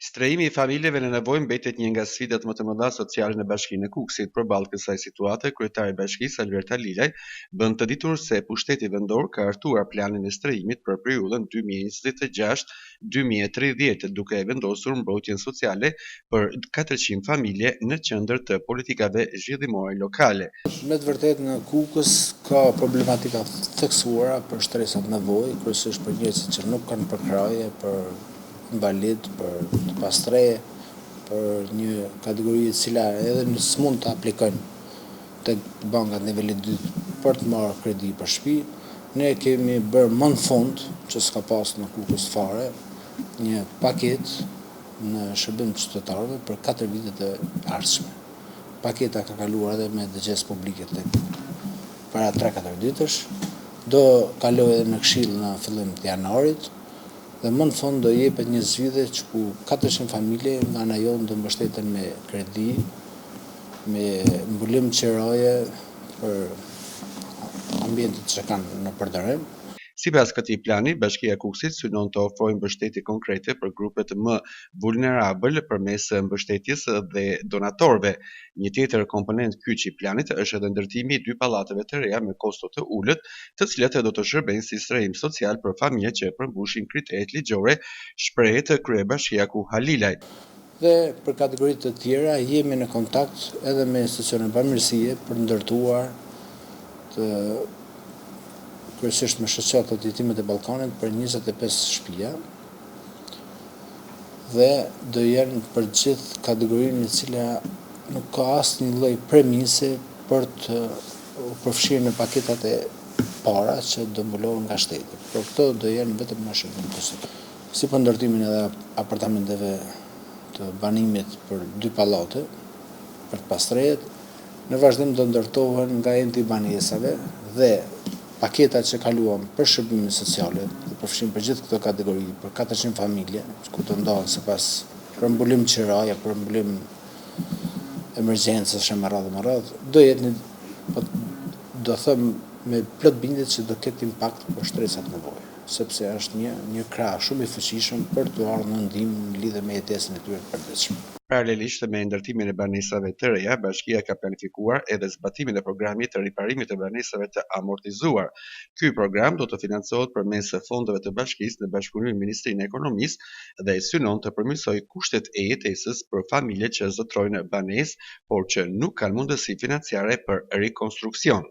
Strehimi I familjeve në nevojë mbetet një nga sfidat më të mëdha sociale në Bashkinë e Kukësit. Përballë kësaj situate, kryetari I Bashkisë Alberta Lilaj bën të ditur se pushteti vendor ka hartuar planin e strehimit për periudhën 2026-2030, duke vendosur mbrojtjen sociale për 400 familje në qendër të politikave zhvillimore lokale. Me të vërtetë në Kukës ka problematika theksuara për shtresat nevojë, kryesisht për njerëzit që nuk kanë përkraje, për invalid, për të pastre, për një kategori e cila edhe s'mund të aplikojnë tek bankat nivelit 2 për të marrë kredi për shtëpi. Ne kemi bërë më në fund, që s'ka pas në Kukës fare, një paketë në shërbim qytetarëve për 4 vitet e ardhshme. Paketa ka kaluar edhe me dëgjes publike para 3-4 ditësh, do kaloj edhe në Këshill në fillim të janarit, dhe më në fund do jepet një zgjidhje që ku 400 familje nga ana jonë do mbështeten me kredi, me mbulim qiraje për ambientet që kanë në përdorim. Sipas këtij plani, Bashkia e Kukësit synon të ofrojë mbështetje konkrete për grupet më vulnerabël përmes mbështetjes dhe donatorëve. Një tjetër komponent kyç I planit është edhe ndërtimi I 2 pallateve të reja me kosto të ulët, të cilat do të shërbejnë si strehim social për familjet që përmbushin kriteret ligjore, shprehet kryebashkiaku Halilaj. Dhe për kategoritë të tjera jemi në kontakt edhe me institucione bamirësie për ndërtuar të kryesisht me shoqatat të Jetimit e Ballkanit për 25 shtëpia dhe do jenë për gjithë kategorinë e cila nuk ka asnjë lloj premise për të përfshirë në paketat e para që do mbulohen nga shteti. Por këto do jenë vetëm në shërbim kushtetar. Si për ndërtimin edhe apartamenteve të banimit për 2 pallate për të pastrehet, në vazhdim do ndërtohen nga enti I banesave dhe paketat që kaluam për shërbimin sociale, dhe përfshin për gjithë këto kategori, për 400 familje, ku të ndohen sipas për mbulim qiraje, për mbulim emergjencës me radhë, do jetë një, do them me plot bindje që do ketë impakt për shtresat nevojë, sepse është një krah shumë I fuqishëm për të ardhur në ndihmë në lidhje me jetesën e tyre të përditshme. Paralelisht me ndërtimin e banesave të reja, bashkia ka planifikuar edhe zbatimin e programit të riparimit të banesave të amortizuar. Ky program do të financohet përmes fondeve të bashkisë në bashkëpunim me Ministrinë e Ekonomisë dhe synon të përmirësojë kushtet e jetesës për familjet që zotrojnë banesë, por që nuk kanë mundësi financiare për rikonstruksion.